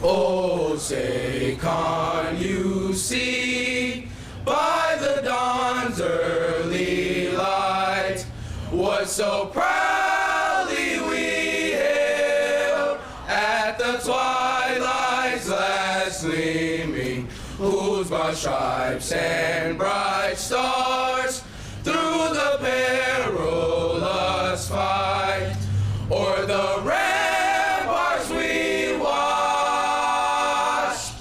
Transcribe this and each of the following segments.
Oh, say, can't you see by the dawn's early light what so proudly we hailed at the twilight's last gleaming, whose broad stripes and bright stars through the perilous fight o'er the ramparts we watched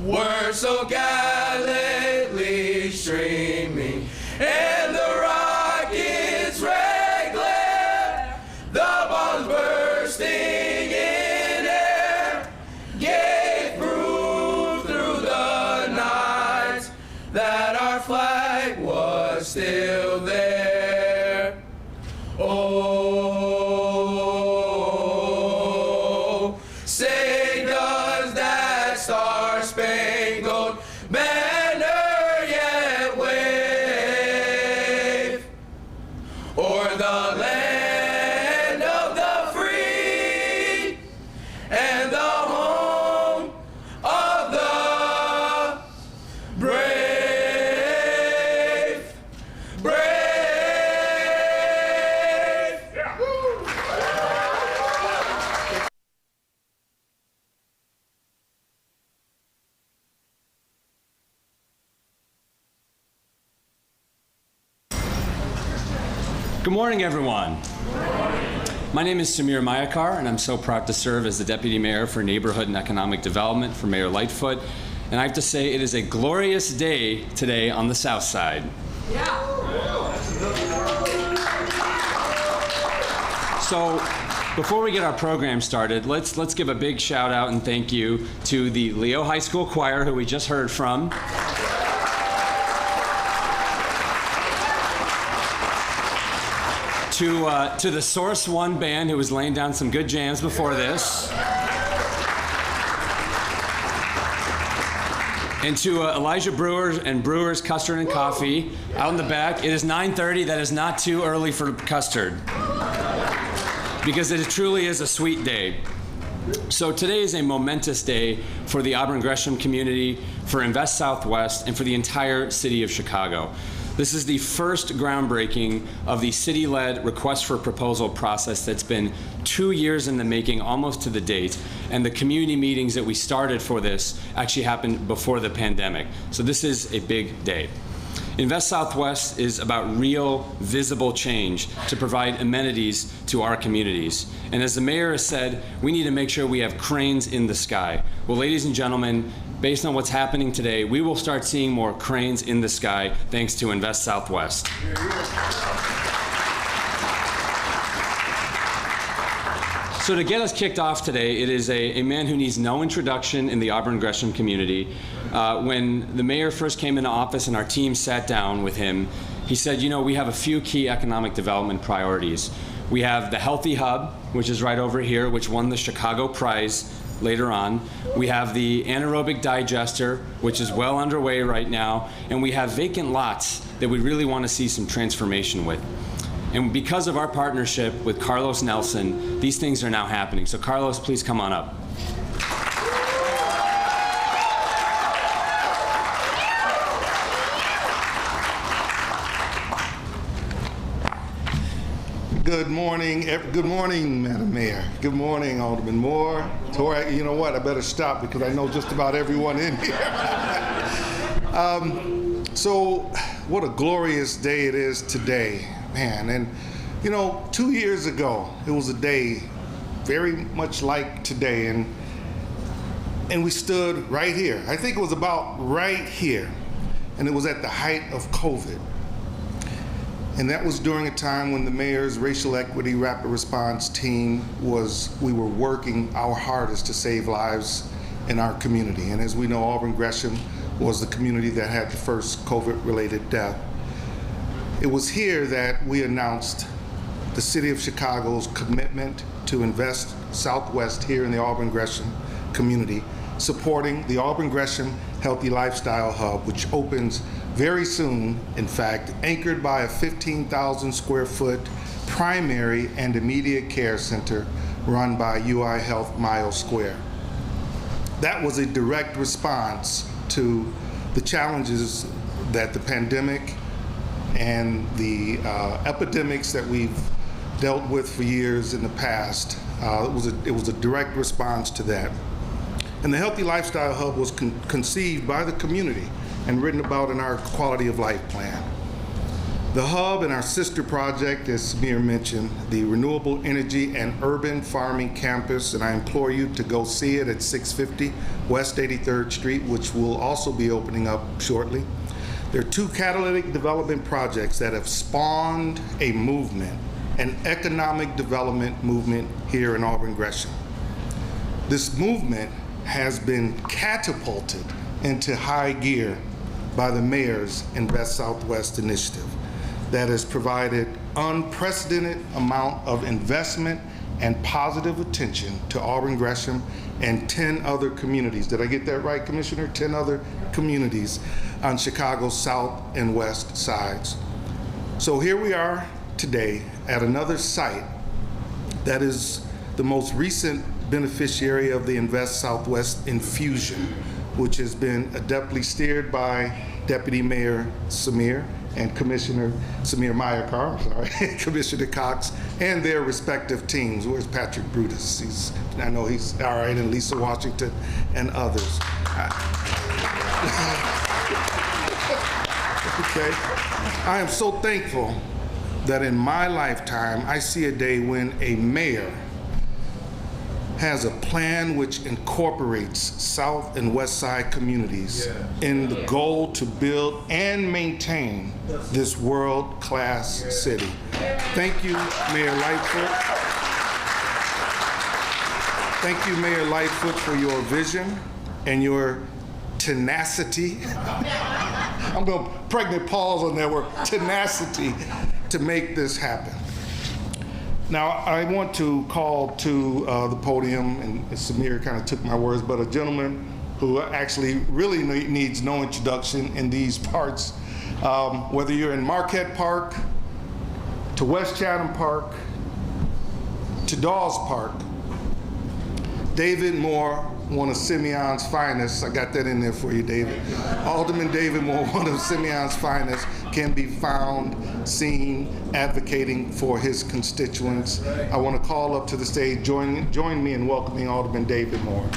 were so gallantly streaming, and the rockets' red glare, the bombs bursting in air, gave proof through the night that our flag was still there. Oh, say does that star-spangled banner yet wave o'er the land of the free and the home of the brave, brave. Good morning, everyone. My name is Samir Mayakar, and I'm so proud to serve as the Deputy Mayor for Neighborhood and Economic Development for Mayor Lightfoot. And I have to say, it is a glorious day today on the South Side. So, before we get our program started, let's give a big shout out and thank you to the Leo High School Choir, who we just heard from. To the Source One band, who was laying down some good jams before this. And to Elijah Brewers and Brewers Custard and Coffee out in the back. It is 9:30. That is not too early for custard, because it truly is a sweet day. So today is a momentous day for the Auburn Gresham community, for Invest Southwest, and for the entire city of Chicago. This is the first groundbreaking of the city-led request for proposal process that's been 2 years in the making, almost to the date. And the community meetings that we started for this actually happened before the pandemic. So this is a big day. Invest Southwest is about real, visible change to provide amenities to our communities. And as the mayor has said, we need to make sure we have cranes in the sky. Well, ladies and gentlemen, based on what's happening today, we will start seeing more cranes in the sky thanks to Invest Southwest. So to get us kicked off today, it is a man who needs no introduction in the Auburn Gresham community. When the mayor first came into office and our team sat down with him, he said, you know, we have a few key economic development priorities. We have the Healthy Hub, which is right over here, which won the Chicago Prize later on. We have the anaerobic digester, which is well underway right now. And we have vacant lots that we really want to see some transformation with. And because of our partnership with Carlos Nelson, these things are now happening. So Carlos, please come on up. Good morning, Madam Mayor. Good morning, Alderman Moore. Tori, you know what? I better stop because I know just about everyone in here. So, what a glorious day it is today, man. And, you know, 2 years ago, it was a day very much like today, and we stood right here. I think it was about right here, and it was at the height of COVID. And that was during a time when the mayor's racial equity rapid response team we were working our hardest to save lives in our community. And as we know, Auburn Gresham was the community that had the first COVID-related death. It was here that we announced the City of Chicago's commitment to Invest Southwest here in the Auburn Gresham community, supporting the Auburn Gresham Healthy Lifestyle Hub, which opens very soon, in fact, anchored by a 15,000 square foot primary and immediate care center run by UI Health Miles Square. that was a direct response to the challenges that the pandemic and the epidemics that we've dealt with for years in the past. It was a direct response to that. And the Healthy Lifestyle Hub was conceived by the community and written about in our Quality of Life Plan. The Hub and our sister project, as Samir mentioned, the Renewable Energy and Urban Farming Campus, and I implore you to go see it at 650 West 83rd Street, which will also be opening up shortly. There are two catalytic development projects that have spawned a movement, an economic development movement here in Auburn Gresham. This movement has been catapulted into high gear by the mayor's Invest Southwest initiative that has provided unprecedented amount of investment and positive attention to Auburn Gresham and 10 other communities. Did I get that right, Commissioner? 10 other communities on Chicago's south and west sides. So here we are today at another site that is the most recent beneficiary of the Invest Southwest infusion, which has been adeptly steered by Deputy Mayor Samir and Commissioner Samir Mayakar, Commissioner Cox, and their respective teams. Where's Patrick Brutus? I know he's all right, and Lisa Washington and others. Okay. I am so thankful that in my lifetime, I see a day when a mayor has a plan which incorporates South and West Side communities in the goal to build and maintain this world-class city. Thank you, Mayor Lightfoot. Thank you, Mayor Lightfoot, for your vision and your tenacity. I'm going to pregnant pause on that word, tenacity, to make this happen. Now, I want to call to the podium, and Samir kind of took my words, but a gentleman who actually really needs no introduction in these parts. Whether you're in Marquette Park, to West Chatham Park, to Dawes Park, David Moore, one of Simeon's finest. I got that in there for you, David. Alderman David Moore, one of Simeon's finest, can be found, seen, advocating for his constituents. I want to call up to the stage, join me in welcoming Alderman David Moore.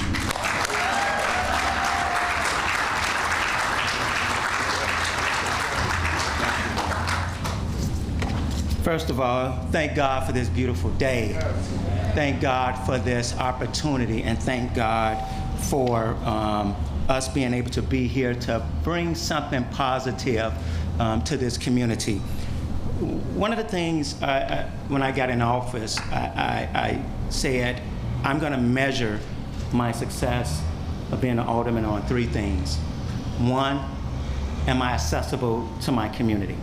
First of all, thank God for this beautiful day. Thank God for this opportunity, and thank God for us being able to be here to bring something positive to this community. One of the things when I got in office, I said, I'm going to measure my success of being an alderman on three things. One, am I accessible to my community?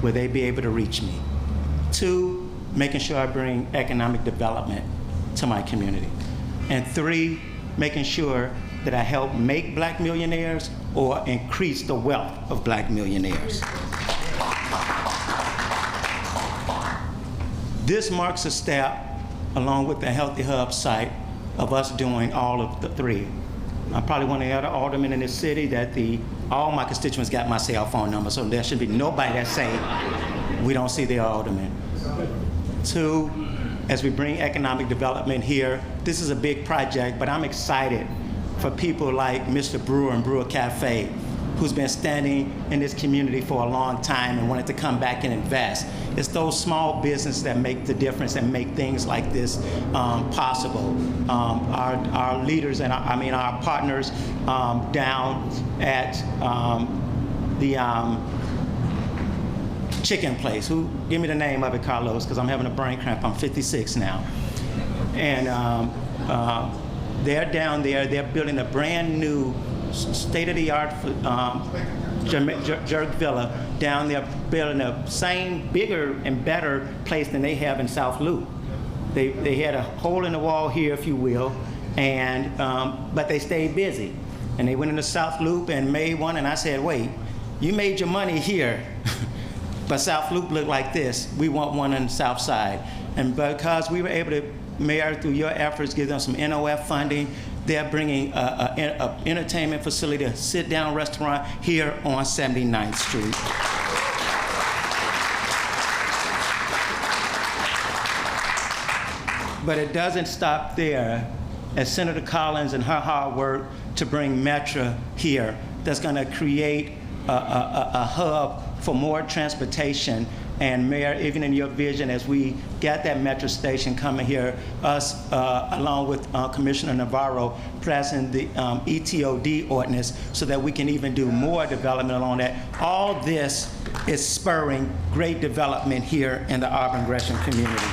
Will they be able to reach me? Two, making sure I bring economic development to my community. And three, making sure that I help make black millionaires or increase the wealth of black millionaires. This marks a step, along with the Healthy Hub site, of us doing all of the three. I'm probably one of the other aldermen in this city that all my constituents got my cell phone number, so there should be nobody that say we don't see the alderman. Two, as we bring economic development here, this is a big project, but I'm excited for people like Mr. Brewer and Brewer Cafe, who's been standing in this community for a long time and wanted to come back and invest. It's those small businesses that make the difference and make things like this possible. Our leaders and our partners down at the chicken place. Give me the name of it, Carlos, because I'm having a brain cramp. I'm 56 now. And they're down there. They're building a brand new state-of-the-art jerk villa down there, building the same bigger and better place than they have in South Loop. They had a hole in the wall here, if you will, and but they stayed busy. And they went into South Loop and made one, and I said, wait, you made your money here, but South Loop looked like this. We want one on the South Side. And because we were able to, Mayor, through your efforts, give them some NOF funding, they're bringing an entertainment facility, a sit-down restaurant here on 79th Street. But it doesn't stop there. As Senator Collins and her hard work to bring Metro here, that's going to create a hub for more transportation. And Mayor, even in your vision, as we got that Metro station coming here, us, along with Commissioner Navarro, passing the ETOD ordinance so that we can even do more development along that. All this is spurring great development here in the Auburn Gresham community.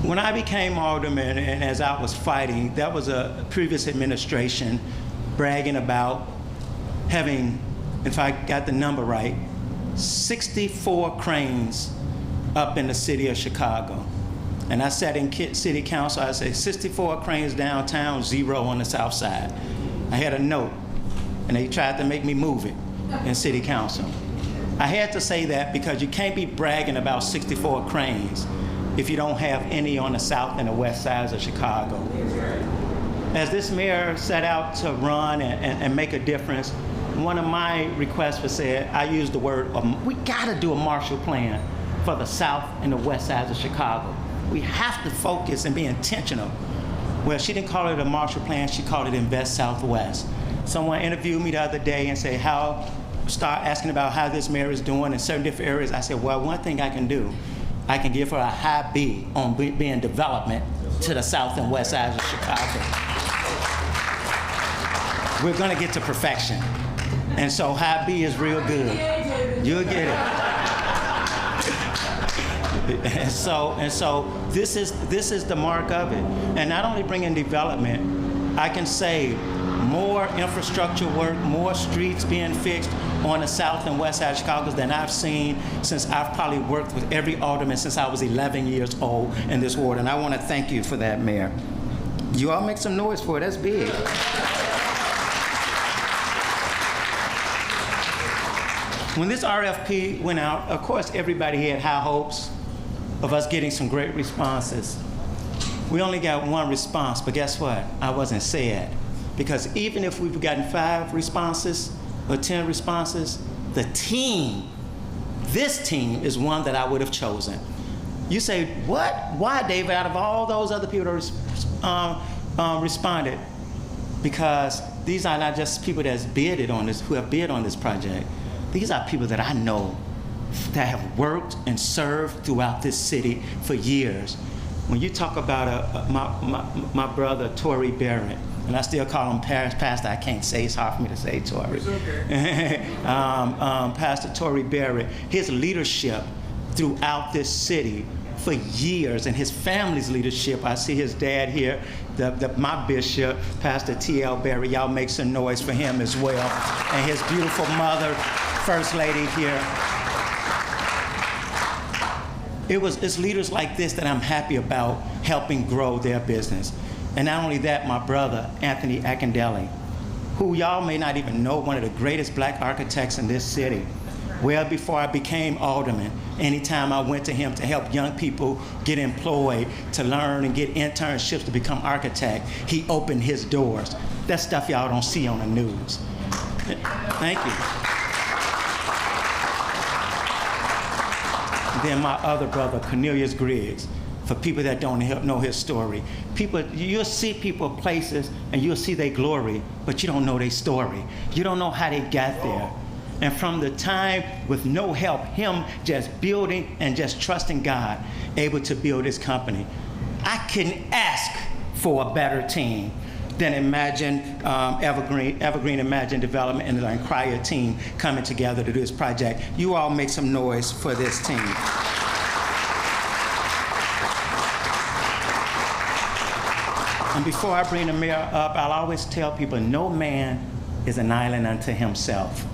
When I became alderman, and as I was fighting, that was a previous administration bragging about having, if I got the number right, 64 cranes up in the city of Chicago. And I sat in city council, I said 64 cranes downtown, 0 on the south side. I had a note, and they tried to make me move it in city council. I had to say that because you can't be bragging about 64 cranes if you don't have any on the south and the west sides of Chicago. As this mayor set out to run and make a difference, one of my requests was said, I used the word, we gotta do a Marshall Plan for the south and the west sides of Chicago. We have to focus and be intentional. Well, she didn't call it a Marshall Plan, she called it Invest Southwest. Someone interviewed me the other day and said, start asking about how this mayor is doing in certain different areas. I said, well, one thing I can do, I can give her a high B on being development to the south and west sides of Chicago. We're gonna get to perfection. And so high B is real good. You'll get it. And so this is the mark of it. And not only bringing development, I can say more infrastructure work, more streets being fixed on the south and west side of Chicago than I've seen since I've probably worked with every alderman since I was 11 years old in this ward. And I want to thank you for that, Mayor. You all make some noise for it, that's big. When this RFP went out, of course, everybody had high hopes of us getting some great responses. We only got one response, but guess what? I wasn't sad. Because even if we've gotten 5 responses or 10 responses, the team, this team is one that I would have chosen. You say, what? Why, David, out of all those other people that responded? Because these are not just people that's bidded on this, who have bid on this project. These are people that I know that have worked and served throughout this city for years. When you talk about my brother, Tory Barrett, and I still call him Pastor, I can't say, it's hard for me to say Tory. It's okay. Pastor Tory Barrett, his leadership throughout this city for years, and his family's leadership. I see his dad here, my bishop, Pastor T.L. Barry. Y'all make some noise for him as well. And his beautiful mother, First Lady here. It's leaders like this that I'm happy about helping grow their business. And not only that, my brother, Anthony Akindelli, who y'all may not even know, one of the greatest black architects in this city. Well before I became alderman, anytime I went to him to help young people get employed, to learn and get internships to become architect, he opened his doors. That stuff y'all don't see on the news. Thank you. Then my other brother, Cornelius Griggs, for people that don't know his story. You'll see people places and you'll see their glory, but you don't know their story. You don't know how they got there. And from the time with no help, him just building and just trusting God, able to build his company. I couldn't ask for a better team than Evergreen Imagine Development and the Cryer team coming together to do this project. You all make some noise for this team. And before I bring the mayor up, I'll always tell people, no man is an island unto himself.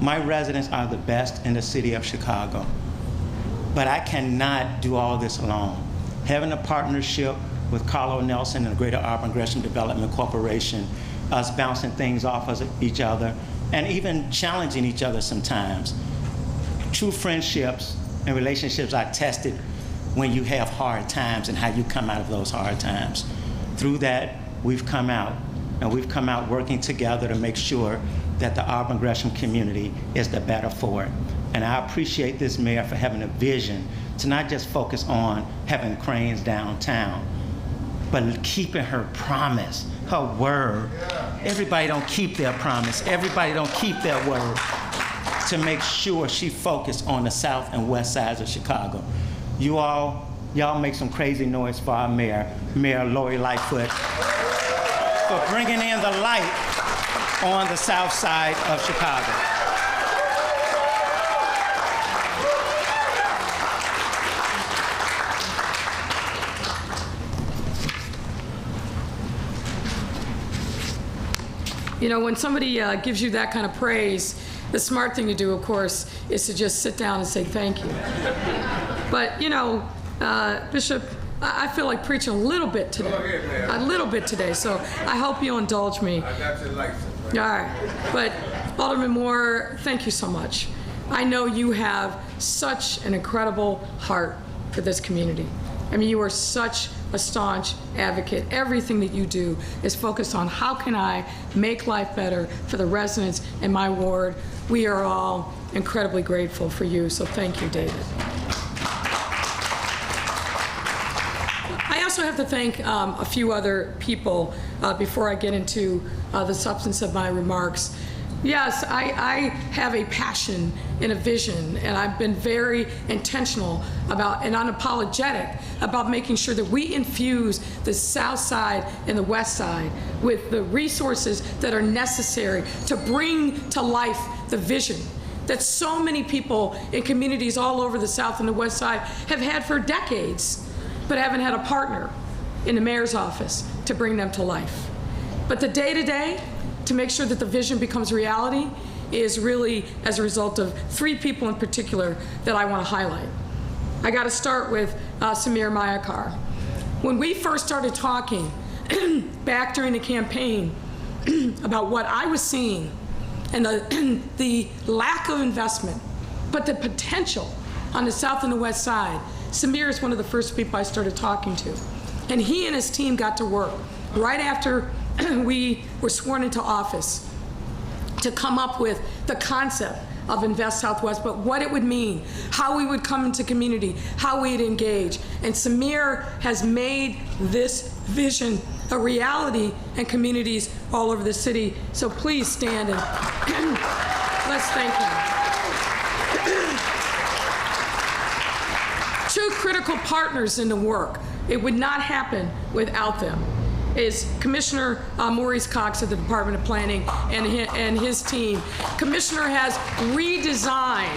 My residents are the best in the city of Chicago, but I cannot do all this alone. Having a partnership with Carlo Nelson and the Greater Auburn Gresham Development Corporation, us bouncing things off of each other, and even challenging each other sometimes. True friendships and relationships are tested when you have hard times and how you come out of those hard times. Through that, we've come out, and we've come out working together to make sure that the Auburn Gresham community is the better for it. And I appreciate this mayor for having a vision to not just focus on having cranes downtown, but keeping her promise, her word. Everybody don't keep their promise. Everybody don't keep their word. To make sure she focused on the south and west sides of Chicago. Y'all make some crazy noise for our mayor, Mayor Lori Lightfoot, for bringing in the light on the south side of Chicago. You know, when somebody gives you that kind of praise, the smart thing to do, of course, is to just sit down and say thank you. But, you know, Bishop, I feel like preaching a little bit today. A little bit today, so I hope you'll indulge me. I got your license, right? All right. But, Alderman Moore, thank you so much. I know you have such an incredible heart for this community. I mean, you are such a staunch advocate. Everything that you do is focused on how can I make life better for the residents in my ward. We are all incredibly grateful for you, so thank you, David. I also have to thank a few other people before I get into the substance of my remarks. Yes, I have a passion and a vision, and I've been very intentional about and unapologetic about making sure that we infuse the South Side and the West Side with the resources that are necessary to bring to life the vision that so many people in communities all over the South and the West Side have had for decades, but haven't had a partner in the mayor's office to bring them to life. But the day-to-day, to make sure that the vision becomes reality, is really as a result of three people in particular that I want to highlight. I got to start with Samir Mayakar. When we first started talking back during the campaign about what I was seeing and the lack of investment, but the potential on the South and the West Side, Samir is one of the first people I started talking to. And he and his team got to work right after we were sworn into office to come up with the concept of Invest Southwest, but what it would mean, how we would come into community, how we'd engage. And Samir has made this vision a reality in communities all over the city. So please stand and let's thank him. Two critical partners in the work. It would not happen without them. Is Commissioner Maurice Cox of the Department of Planning and his team. Commissioner has redesigned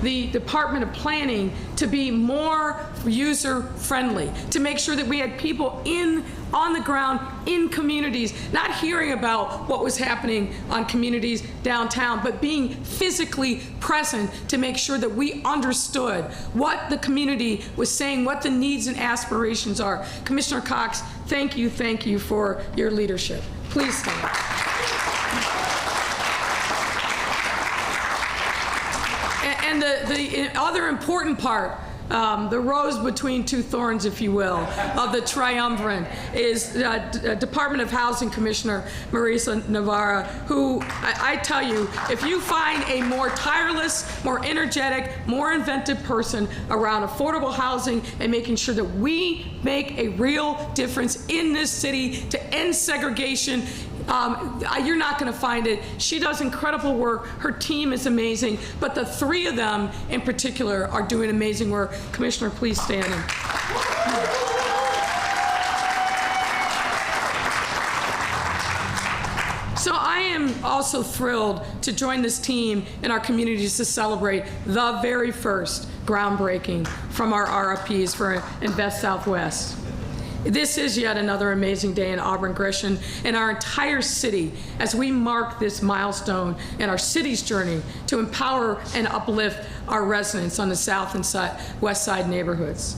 the Department of Planning to be more user-friendly, to make sure that we had people on the ground in communities, not hearing about what was happening on communities downtown, but being physically present to make sure that we understood what the community was saying, what the needs and aspirations are. Commissioner Cox, thank you for your leadership. Please stand. And the other important part, the rose between two thorns, if you will, of the triumvirate is Department of Housing Commissioner Marisa Navarra, who I tell you, if you find a more tireless, more energetic, more inventive person around affordable housing and making sure that we make a real difference in this city to end segregation, you're not going to find it. She does incredible work. Her team is amazing. But the three of them in particular are doing amazing work. Commissioner, please stand. So I am also thrilled to join this team in our communities to celebrate the very first groundbreaking from our RFPs for Invest Southwest. This is yet another amazing day in Auburn Gresham and our entire city as we mark this milestone in our city's journey to empower and uplift our residents on the South and West Side neighborhoods.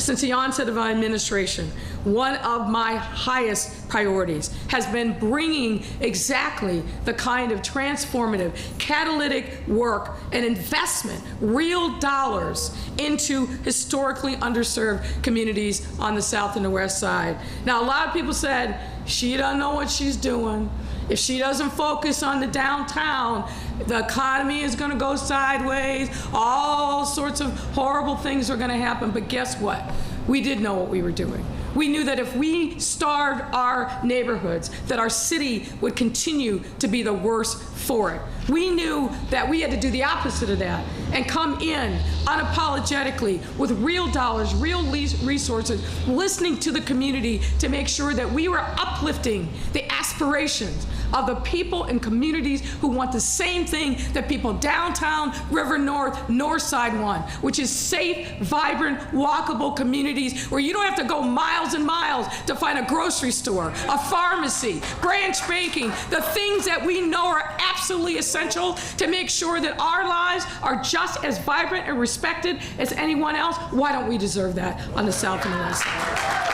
since the onset of my administration, one of my highest priorities has been bringing exactly the kind of transformative, catalytic work and investment, real dollars, into historically underserved communities on the South and the West Side. Now, a lot of people said, she doesn't know what she's doing. If she doesn't focus on the downtown, the economy is going to go sideways. All sorts of horrible things are going to happen. But guess what? We did know what we were doing. We knew that if we starved our neighborhoods, that our city would continue to be the worse for it. We knew that we had to do the opposite of that and come in unapologetically with real dollars, real resources, listening to the community to make sure that we were uplifting the aspirations of the people and communities who want the same thing that people downtown, River North, North Side want, which is safe, vibrant, walkable communities where you don't have to go miles and miles to find a grocery store, a pharmacy, branch banking, the things that we know are absolutely essential to make sure that our lives are just as vibrant and respected as anyone else. Why don't we deserve that on the South and the West Side?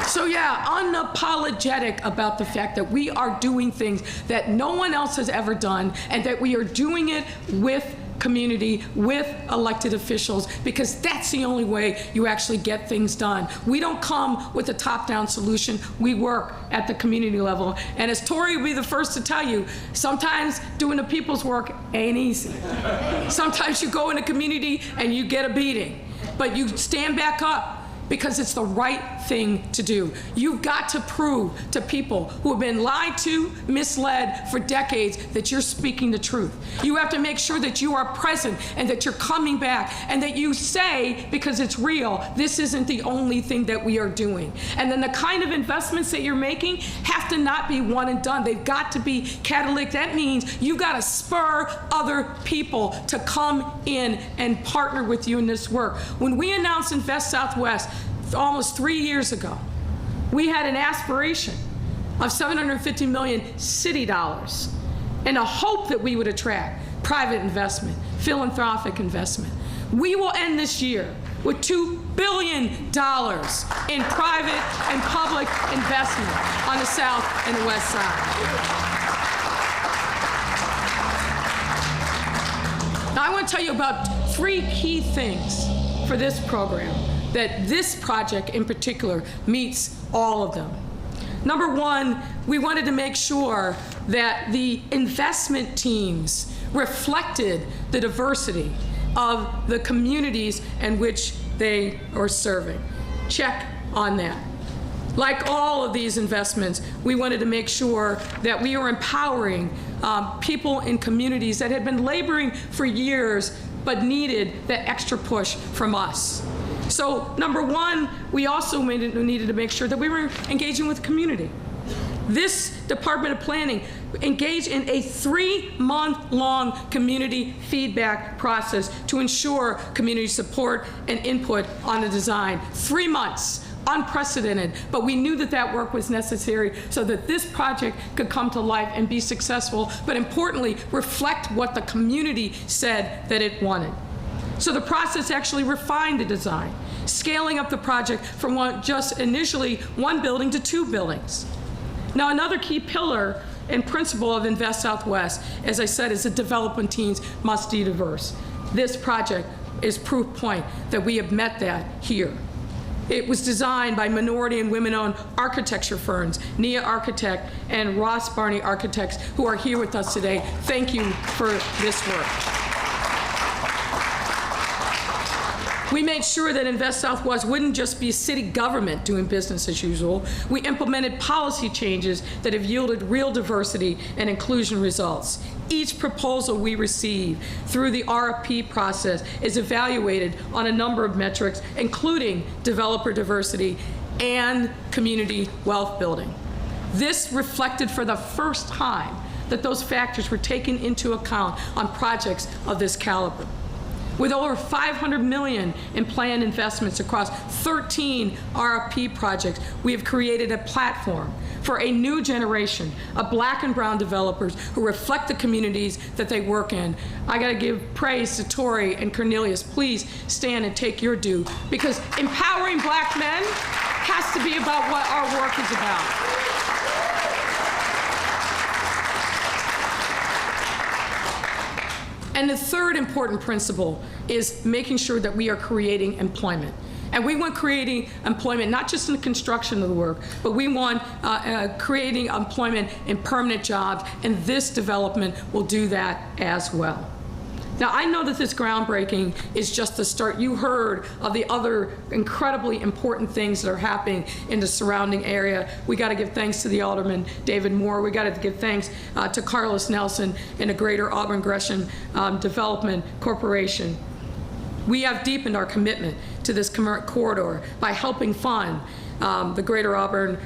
So yeah, unapologetic about the fact that we are doing things that no one else has ever done, and that we are doing it with community, with elected officials, because that's the only way you actually get things done. We don't come with a top-down solution. We work at the community level. And as Tori will be the first to tell you, sometimes doing the people's work ain't easy. Sometimes you go in a community and you get a beating, but you stand back up because it's the right thing to do. You've got to prove to people who have been lied to, misled for decades, that you're speaking the truth. You have to make sure that you are present and that you're coming back and that you say, because it's real, this isn't the only thing that we are doing. And then the kind of investments that you're making have to not be one and done. They've got to be catalytic. That means you've got to spur other people to come in and partner with you in this work. When we announced Invest Southwest, almost 3 years ago, we had an aspiration of $750 million city dollars and a hope that we would attract private investment, philanthropic investment. We will end this year with $2 billion in private and public investment on the South and the West Side. Now, I want to tell you about 3 key things for this program, that this project in particular meets all of them. Number 1, we wanted to make sure that the investment teams reflected the diversity of the communities in which they are serving. Check on that. Like all of these investments, we wanted to make sure that we are empowering people in communities that had been laboring for years but needed that extra push from us. So number 1, we also needed to make sure that we were engaging with the community. This Department of Planning engaged in a 3-month-long community feedback process to ensure community support and input on the design. 3 months, unprecedented, but we knew that that work was necessary so that this project could come to life and be successful, but importantly, reflect what the community said that it wanted. So the process actually refined the design, scaling up the project from just initially 1 building to 2 buildings. Now, another key pillar and principle of Invest Southwest, as I said, is that development teams must be diverse. This project is proof point that we have met that here. It was designed by minority and women-owned architecture firms, Nia Architect and Ross Barney Architects, who are here with us today. Thank you for this work. We made sure that Invest Southwest wouldn't just be city government doing business as usual. We implemented policy changes that have yielded real diversity and inclusion results. Each proposal we receive through the RFP process is evaluated on a number of metrics, including developer diversity and community wealth building. This reflected for the first time that those factors were taken into account on projects of this caliber. with over $500 million in planned investments across 13 RFP projects. We have created a platform for a new generation of Black and brown developers who reflect the communities that they work in. I gotta give praise to Tori and Cornelius. Please stand and take your due, because empowering Black men has to be about what our work is about. And the third important principle is making sure that we are creating employment. And we want creating employment not just in the construction of the work, but we want creating employment in permanent jobs, and this development will do that as well. Now, I know that this groundbreaking is just the start. You heard of the other incredibly important things that are happening in the surrounding area. We got to give thanks to the Alderman, David Moore. We got to give thanks to Carlos Nelson and the Greater Auburn Gresham Development Corporation. We have deepened our commitment to this corridor by helping fund the Greater Auburn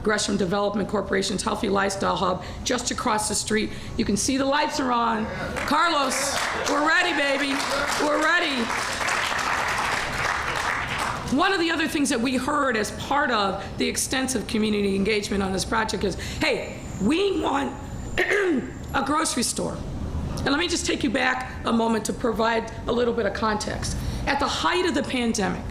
Gresham Development Corporation's Healthy Lifestyle Hub just across the street. You can see the lights are on. Carlos, we're ready, baby. We're ready. One of the other things that we heard as part of the extensive community engagement on this project is, hey, we want a grocery store. And let me just take you back a moment to provide a little bit of context. At the height of the pandemic,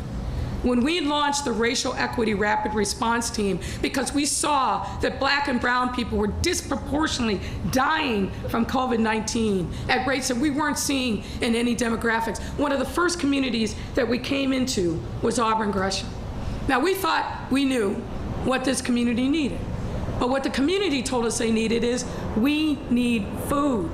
when we launched the Racial Equity Rapid Response Team, because we saw that Black and brown people were disproportionately dying from COVID-19 at rates that we weren't seeing in any demographics, one of the first communities that we came into was Auburn Gresham. Now, we thought we knew what this community needed, but what the community told us they needed is, we need food.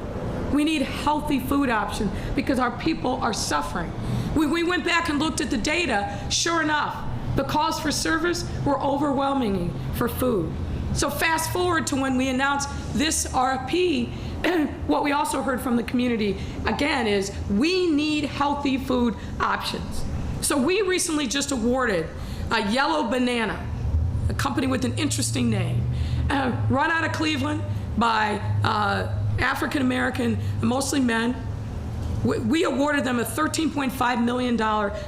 We need healthy food options because our people are suffering. We went back and looked at the data. Sure enough, the calls for service were overwhelming for food. So fast forward to when we announced this RFP, what we also heard from the community, again, is we need healthy food options. So we recently just awarded a Yellow Banana, a company with an interesting name, run out of Cleveland by African American, mostly men. We awarded them a $13.5 million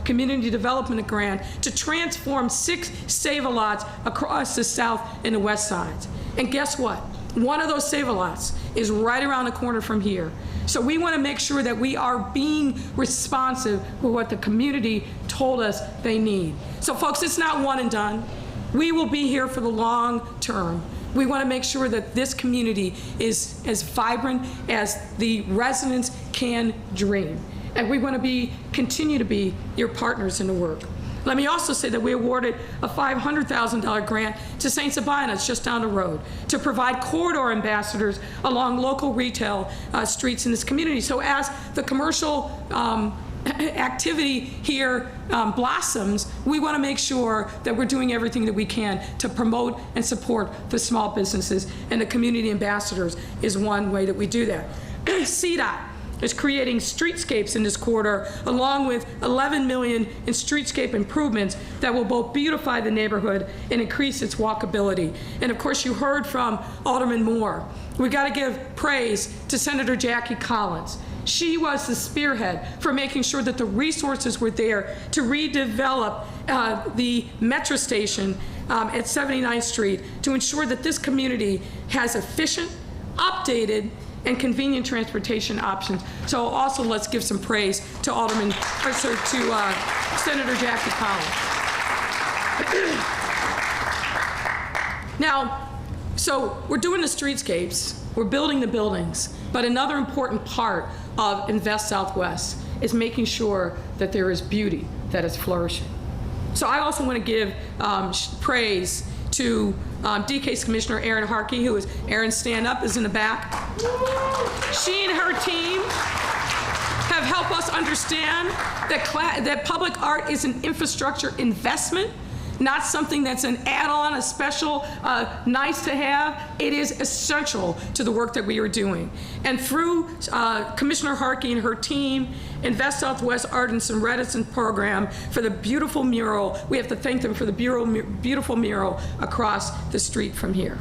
community development grant to transform 6 Save-A-Lots across the south and the west sides. And guess what? One of those Save-A-Lots is right around the corner from here. So we want to make sure that we are being responsive with what the community told us they need. So folks, it's not one and done. We will be here for the long term. We want to make sure that this community is as vibrant as the residents can dream. And we want to continue to be your partners in the work. Let me also say that we awarded a $500,000 grant to St. Sabina's just down the road to provide corridor ambassadors along local retail streets in this community. So as the commercial activity here blossoms, we want to make sure that we're doing everything that we can to promote and support the small businesses, and the community ambassadors is one way that we do that. CDOT is creating streetscapes in this corridor, along with $11 million in streetscape improvements that will both beautify the neighborhood and increase its walkability. And of course, you heard from Alderman Moore. We got to give praise to Senator Jackie Collins. She was the spearhead for making sure that the resources were there to redevelop the metro station at 79th Street to ensure that this community has efficient, updated, and convenient transportation options. So also let's give some praise to Senator Jackie Collins. Now, so we're doing the streetscapes, we're building the buildings, but another important part of Invest Southwest is making sure that there is beauty that is flourishing. So I also want to give praise to DK's Commissioner Erin Harkey, who is, Erin, stand up, is in the back. She and her team have helped us understand that public art is an infrastructure investment, not something that's an add-on, a special, nice to have. It is essential to the work that we are doing. And through Commissioner Harkey and her team, Invest Southwest Artists and Residents Program for the beautiful mural, we have to thank them for the beautiful mural across the street from here.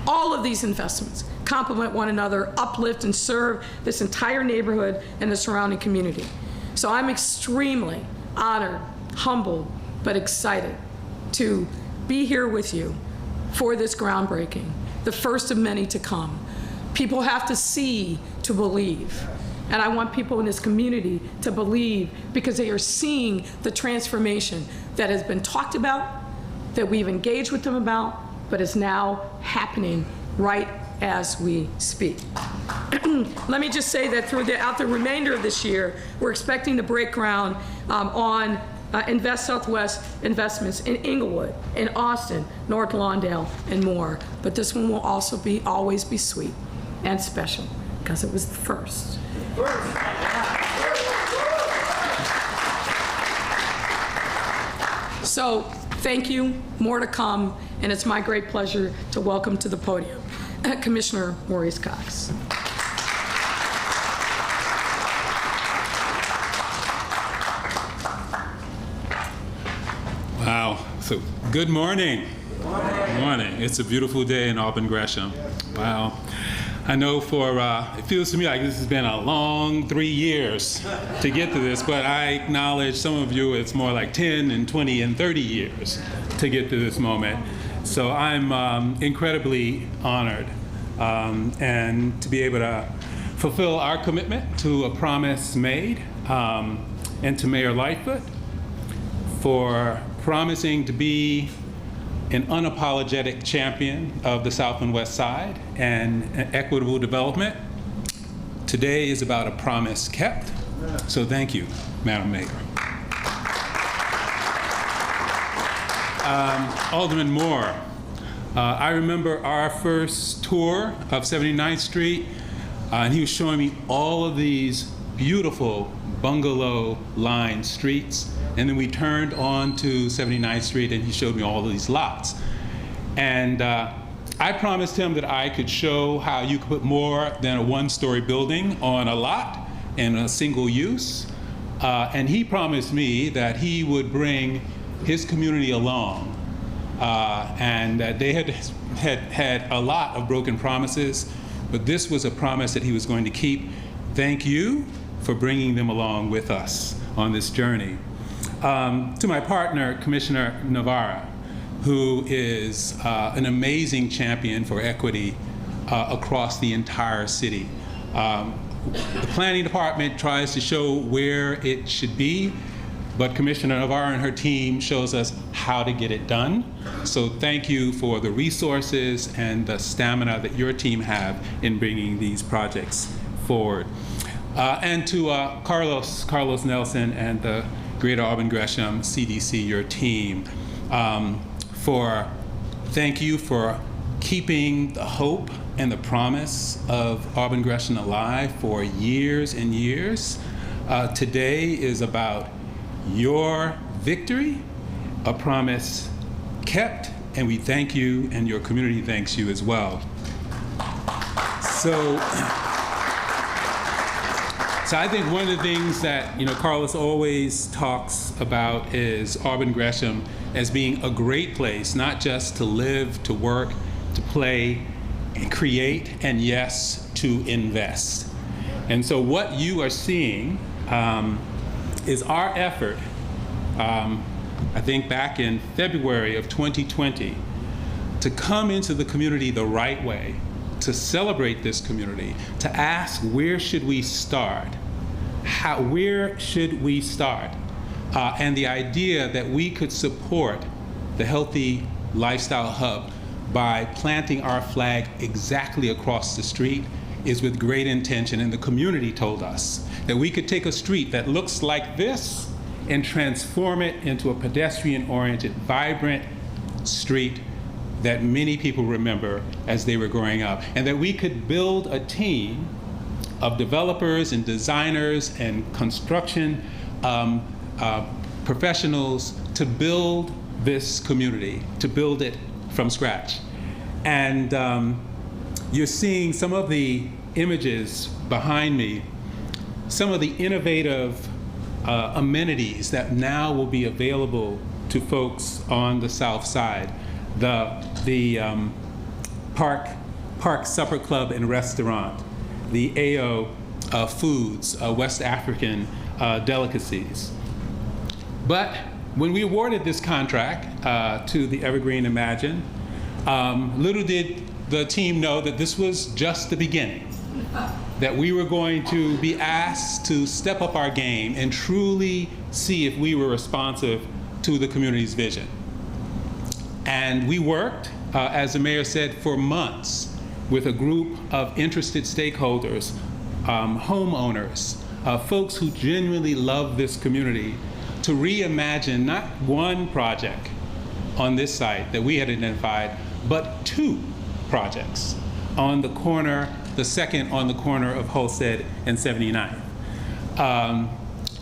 All of these investments complement one another, uplift and serve this entire neighborhood and the surrounding community. So I'm extremely honored, humbled, but excited to be here with you for this groundbreaking, the first of many to come. People have to see to believe. And I want people in this community to believe because they are seeing the transformation that has been talked about, that we've engaged with them about, but is now happening right as we speak. Let me just say that throughout the remainder of this year, we're expecting to break ground on Invest Southwest investments in Inglewood, in Austin, North Lawndale, and more. But this one will also always be sweet and special because it was the first. So thank you, more to come, and it's my great pleasure to welcome to the podium Commissioner Maurice Cox. Wow. So, good morning. Good morning. It's a beautiful day in Auburn Gresham. Wow. I know it feels to me like this has been a long 3 years to get to this, but I acknowledge some of you it's more like 10 and 20 and 30 years to get to this moment. So I'm incredibly honored and to be able to fulfill our commitment to a promise made and to Mayor Lightfoot for promising to be an unapologetic champion of the South and West Side and equitable development. Today is about a promise kept. So thank you, Madam Mayor. Alderman Moore, I remember our first tour of 79th Street, and he was showing me all of these beautiful bungalow-lined streets. And then we turned on to 79th Street and he showed me all of these lots. And I promised him that I could show how you could put more than a one-story building on a lot in a single use. And he promised me that he would bring his community along. And that they had a lot of broken promises, but this was a promise that he was going to keep. Thank you for bringing them along with us on this journey. To my partner, Commissioner Navarra, who is an amazing champion for equity across the entire city. The planning department tries to show where it should be, but Commissioner Navarra and her team shows us how to get it done. So thank you for the resources and the stamina that your team have in bringing these projects forward. And to Carlos Nelson and the Greater Auburn Gresham CDC, your team, thank you for keeping the hope and the promise of Auburn Gresham alive for years and years. Today is about your victory, a promise kept, and we thank you, and your community thanks you as well. So I think one of the things that Carlos always talks about is Auburn Gresham as being a great place, not just to live, to work, to play, and create, and yes, to invest. And so what you are seeing is our effort, I think back in February of 2020, to come into the community the right way, to celebrate this community, to ask where should we start? Where should we start? And the idea that we could support the Healthy Lifestyle Hub by planting our flag exactly across the street is with great intention, and the community told us that we could take a street that looks like this and transform it into a pedestrian-oriented, vibrant street that many people remember as they were growing up, and that we could build a team of developers and designers and construction professionals to build this community, to build it from scratch. And you're seeing some of the images behind me, some of the innovative amenities that now will be available to folks on the South Side. The Park Supper Club and Restaurant, the AO foods, West African delicacies. But when we awarded this contract to the Evergreen Imagine, little did the team know that this was just the beginning, that we were going to be asked to step up our game and truly see if we were responsive to the community's vision. And we worked, as the mayor said, for months with a group of interested stakeholders, homeowners, folks who genuinely love this community, to reimagine not one project on this site that we had identified, but 2 projects on the corner, the second on the corner of Holstead and 79th.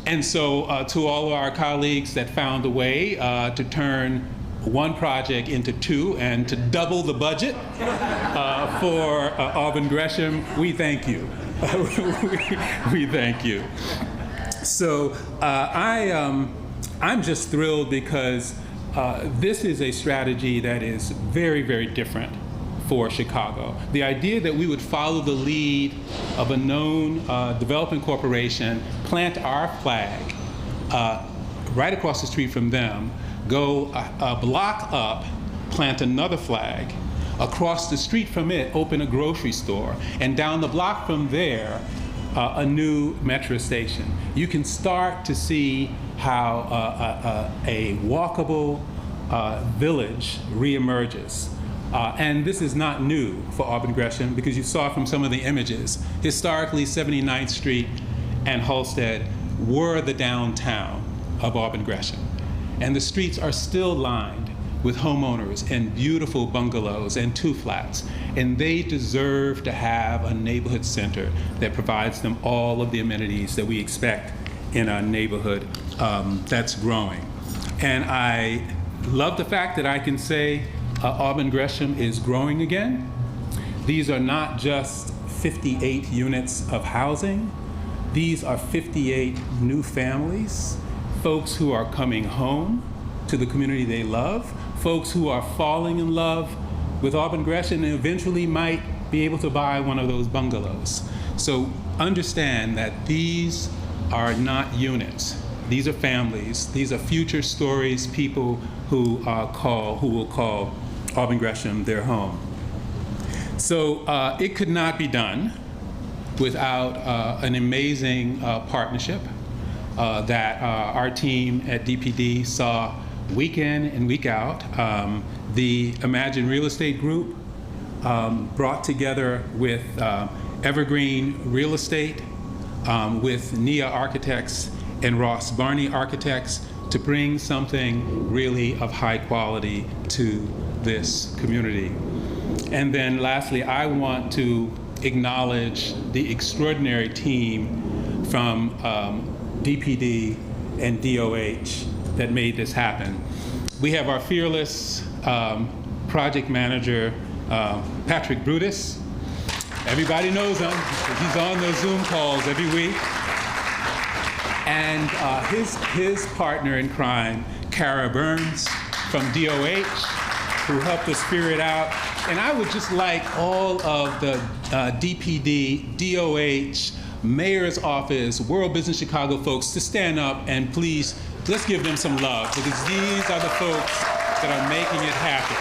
And so to all of our colleagues that found a way to turn one project into 2 and to double the budget for Auburn Gresham, we thank you. we thank you. So I'm just thrilled because this is a strategy that is very, very different for Chicago. The idea that we would follow the lead of a known development corporation, plant our flag right across the street from them, go a block up, plant another flag, across the street from it, open a grocery store, and down the block from there, a new metro station. You can start to see how a walkable village reemerges. And this is not new for Auburn Gresham, because you saw from some of the images. Historically, 79th Street and Holstead were the downtown of Auburn Gresham. And the streets are still lined with homeowners and beautiful bungalows and 2-flats. And they deserve to have a neighborhood center that provides them all of the amenities that we expect in a neighborhood that's growing. And I love the fact that I can say Auburn Gresham is growing again. These are not just 58 units of housing. These are 58 new families, folks who are coming home to the community they love, folks who are falling in love with Auburn Gresham and eventually might be able to buy one of those bungalows. So understand that these are not units. These are families. These are future stories, people who will call Auburn Gresham their home. So it could not be done without an amazing partnership that our team at DPD saw week in and week out. The Imagine Real Estate Group brought together with Evergreen Real Estate, with Nia Architects and Ross Barney Architects, to bring something really of high quality to this community. And then lastly, I want to acknowledge the extraordinary team from DPD and DOH that made this happen. We have our fearless project manager, Patrick Brutus. Everybody knows him. He's on those Zoom calls every week. And his partner in crime, Kara Burns from DOH, who helped us figure it out. And I would just like all of the DPD, DOH, Mayor's Office, World Business Chicago folks to stand up and please, let's give them some love, because these are the folks that are making it happen.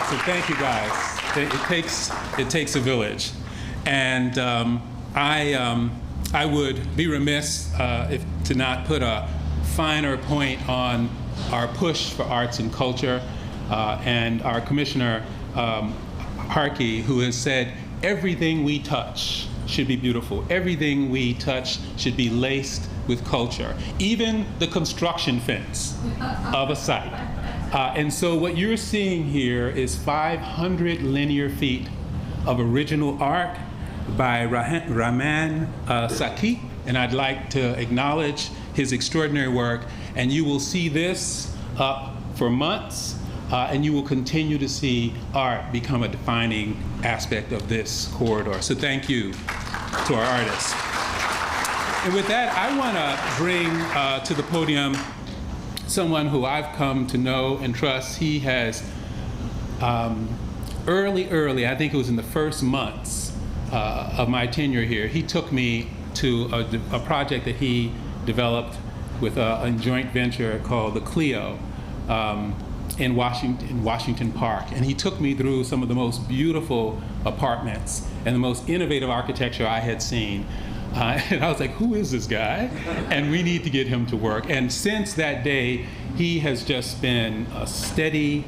So thank you guys. It takes a village. And I would be remiss if to not put a finer point on our push for arts and culture, and our Commissioner Harkey, who has said everything we touch should be beautiful. Everything we touch should be laced with culture, even the construction fence of a site. And so what you're seeing here is 500 linear feet of original art by Rahman Saki, and I'd like to acknowledge his extraordinary work. And you will see this up for months, and you will continue to see art become a defining aspect of this corridor. So thank you to our artists. And with that, I want to bring to the podium someone who I've come to know and trust. He has early, I think it was in the first months of my tenure here, he took me to a project that he developed with a joint venture called the Clio in Washington Park. And he took me through some of the most beautiful apartments and the most innovative architecture I had seen. And I was like, who is this guy? And we need to get him to work. And since that day, he has just been a steady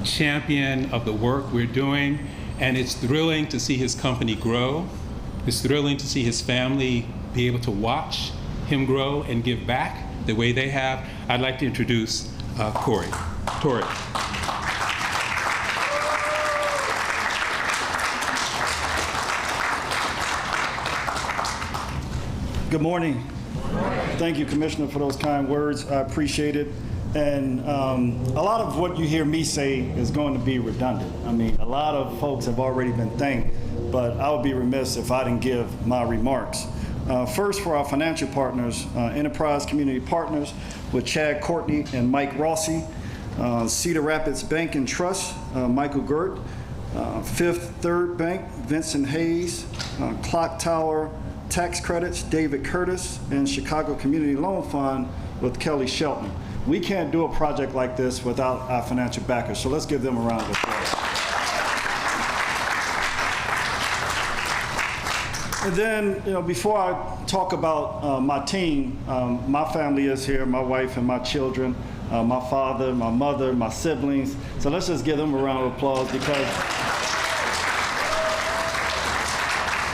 champion of the work we're doing. And it's thrilling to see his company grow. It's thrilling to see his family be able to watch him grow and give back the way they have. I'd like to introduce Tory. Good morning. Thank you, Commissioner, for those kind words. I appreciate it. And a lot of what you hear me say is going to be redundant. I mean, a lot of folks have already been thanked, but I would be remiss if I didn't give my remarks. First, for our financial partners, Enterprise Community Partners with Chad Courtney and Mike Rossi, Cedar Rapids Bank and Trust, Michael Gert, Fifth Third Bank, Vincent Hayes, Clock Tower Tax Credits, David Curtis, and Chicago Community Loan Fund with Kelly Shelton. We can't do a project like this without our financial backers, so let's give them a round of applause. And then, before I talk about my team, my family is here, my wife and my children, my father, my mother, my siblings. So let's just give them a round of applause, because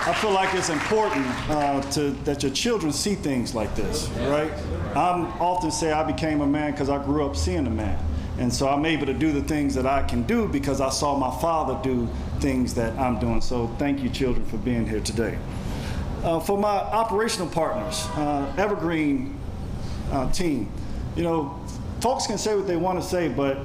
I feel like it's important that your children see things like this, right? I often say I became a man because I grew up seeing a man. And so I'm able to do the things that I can do because I saw my father do things that I'm doing. So thank you, children, for being here today. For my operational partners, Evergreen team, folks can say what they want to say, but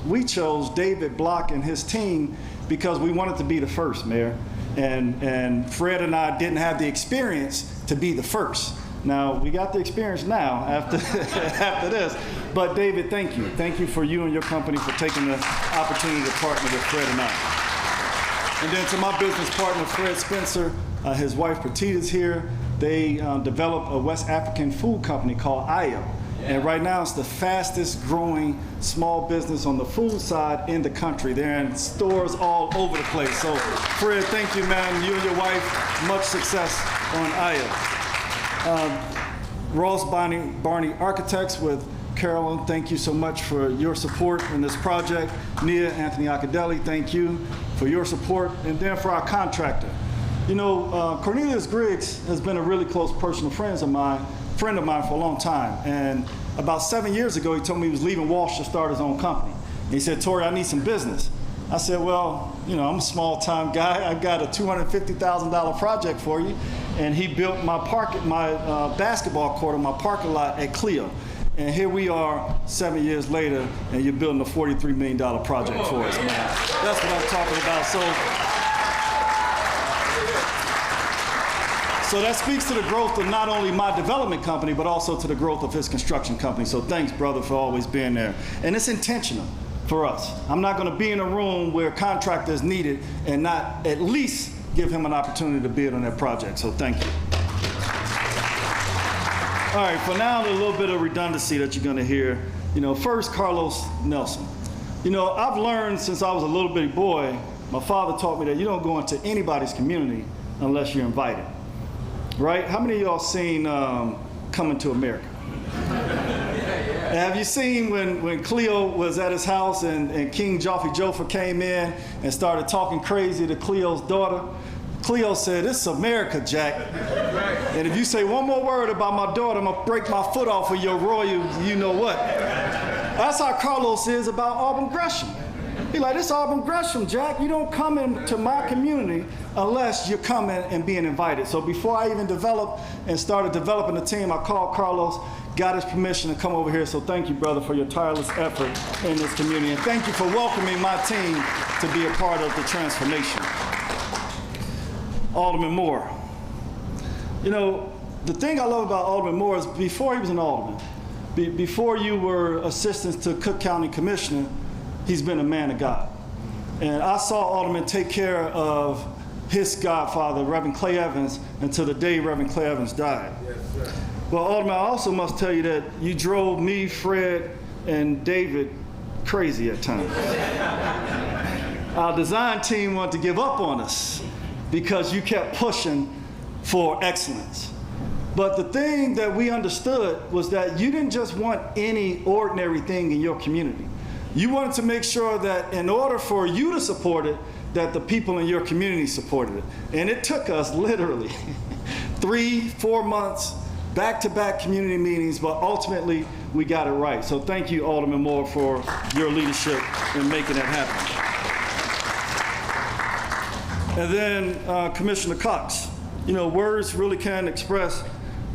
we chose David Block and his team because we wanted to be the first, Mayor. And Fred and I didn't have the experience to be the first. Now, we got the experience now after this. But David, thank you. Thank you for you and your company for taking the opportunity to partner with Fred and I. And then to my business partner, Fred Spencer, his wife Petita's here. They developed a West African food company called Ayo. And right now it's the fastest growing small business on the food side in the country. They're in stores all over the place. So Fred, thank you, man. You and your wife, much success on Ayo. Ross Barney Architects with Carolyn, thank you so much for your support in this project. Nia Anthony Acadeli, thank you for your support. And then for our contractor. Cornelius Griggs has been a really close personal friend of mine for a long time. And about 7 years ago, he told me he was leaving Walsh to start his own company. And he said, Tory, I need some business. I said, well, I'm a small time guy. I got a $250,000 project for you. And he built my basketball court in my parking lot at Clio. And here we are 7 years later, and you're building a $43 million project for us, man. That's what I'm talking about. So that speaks to the growth of not only my development company, but also to the growth of his construction company. So thanks, brother, for always being there. And it's intentional for us. I'm not going to be in a room where a contractor is needed and not at least give him an opportunity to bid on that project. So thank you. All right, for now, a little bit of redundancy that you're going to hear. First, Carlos Nelson. I've learned since I was a little bitty boy, my father taught me that you don't go into anybody's community unless you're invited. Right? How many of y'all seen Coming to America? Have you seen when Cleo was at his house and King Joffrey Joffer came in and started talking crazy to Cleo's daughter? Cleo said, "This is America, Jack. And if you say one more word about my daughter, I'm gonna break my foot off of your royal, you know what." That's how Carlos is about Auburn Gresham. He's like, "This Auburn Gresham, Jack. You don't come into my community unless you're coming and being invited." So before I even developed and started developing the team, I called Carlos, got his permission to come over here. So thank you, brother, for your tireless effort in this community. And thank you for welcoming my team to be a part of the transformation. Alderman Moore. The thing I love about Alderman Moore is before he was an alderman, before you were assistant to Cook County Commissioner, he's been a man of God. And I saw Alderman take care of his godfather, Reverend Clay Evans, until the day Reverend Clay Evans died. Yes, sir. Well, Alderman, I also must tell you that you drove me, Fred, and David crazy at times. Our design team wanted to give up on us because you kept pushing for excellence. But the thing that we understood was that you didn't just want any ordinary thing in your community. You wanted to make sure that in order for you to support it, that the people in your community supported it. And it took us literally 3-4 months, back-to-back community meetings, but ultimately we got it right. So thank you, Alderman Moore, for your leadership in making that happen. And then Commissioner Cox. You know, words really can't express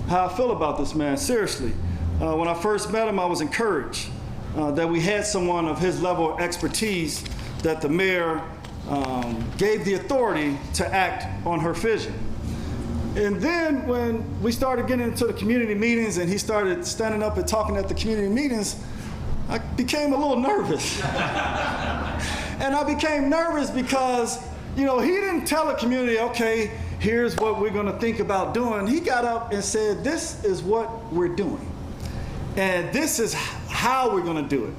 how I feel about this man, seriously. When I first met him, I was encouraged that we had someone of his level of expertise, that the mayor gave the authority to act on her vision. And then when we started getting into the community meetings and he started standing up and talking at the community meetings, I became a little nervous. And I became nervous because, you know, he didn't tell the community, okay, here's what we're gonna think about doing. He got up and said, this is what we're doing. And this is how we're gonna do it.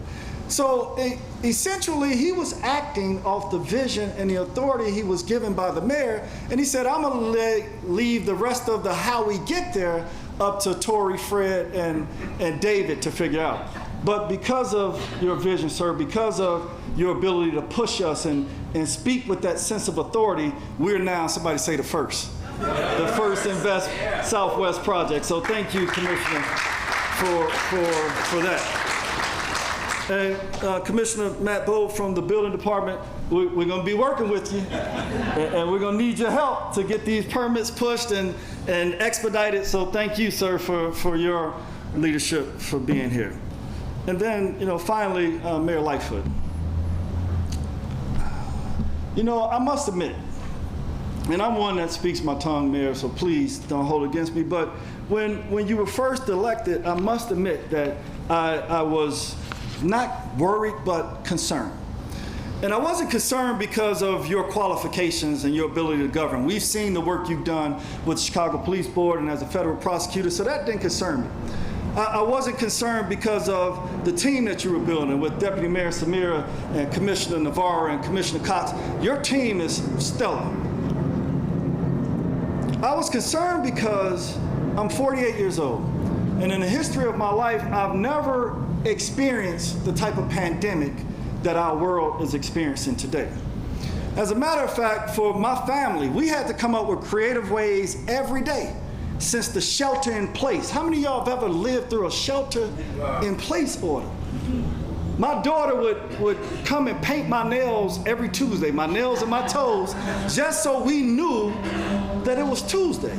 So essentially, he was acting off the vision and the authority he was given by the mayor. And he said, I'm gonna leave the rest of the how we get there up to Tori, Fred, and David to figure out. But because of your vision, sir, because of your ability to push us and speak with that sense of authority, we're now, somebody say the first Invest Southwest project. So thank you, Commissioner, for that. And Commissioner Matt Bowe from the Building Department, we're going to be working with you, and we're going to need your help to get these permits pushed and expedited. So thank you, sir, for your leadership, for being here. And then, you know, finally, Mayor Lightfoot. You know, I must admit, and I'm one that speaks my tongue, Mayor, so please don't hold it against me, but when you were first elected, I must admit that I was not worried, but concerned. And I wasn't concerned because of your qualifications and your ability to govern. We've seen the work you've done with the Chicago Police Board and as a federal prosecutor, so that didn't concern me. I wasn't concerned because of the team that you were building with Deputy Mayor Samira and Commissioner Navarro and Commissioner Cox. Your team is stellar. I was concerned because I'm 48 years old, and in the history of my life, I've never experienced the type of pandemic that our world is experiencing today. As a matter of fact, for my family, we had to come up with creative ways every day since the shelter in place. How many of y'all have ever lived through a shelter in place order? My daughter would come and paint my nails every Tuesday, my nails and my toes, just so we knew that it was Tuesday.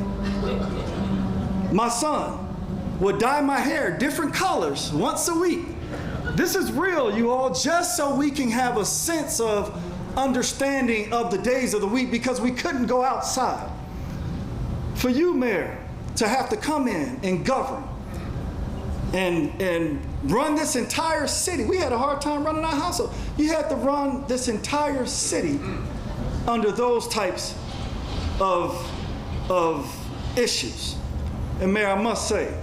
My son would dye my hair different colors once a week. This is real, you all, just so we can have a sense of understanding of the days of the week, because we couldn't go outside. For you, Mayor, to have to come in and govern and run this entire city. We had a hard time running our household. You had to run this entire city under those types of issues. And Mayor, I must say,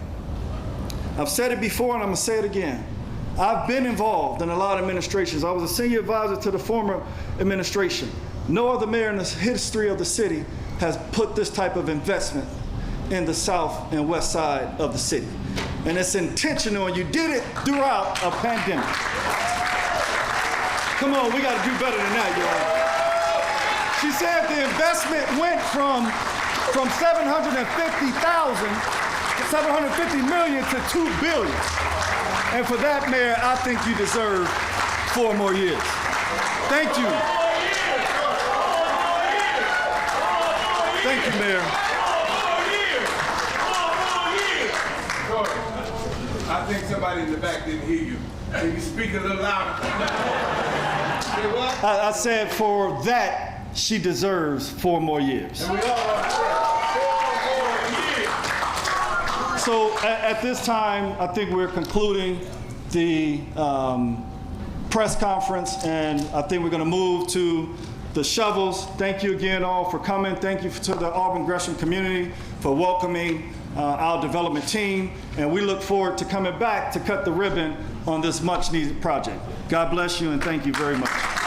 I've said it before and I'm gonna say it again. I've been involved in a lot of administrations. I was a senior advisor to the former administration. No other mayor in the history of the city has put this type of investment in the south and west side of the city. And it's intentional, and you did it throughout a pandemic. Come on, we gotta do better than that, y'all. She said the investment went from 750 million to 2 billion. And for that, Mayor, I think you deserve 4 more years. Thank you. Thank you, Mayor. I think somebody in the back didn't hear you. Can you speak a little louder? Say what? I said for that, she deserves 4 more years. And we all want 4 more years. So at this time, I think we're concluding the press conference, and I think we're going to move to the shovels. Thank you again all for coming. Thank you to the Auburn Gresham community for welcoming our development team, and we look forward to coming back to cut the ribbon on this much needed project. God bless you, and thank you very much.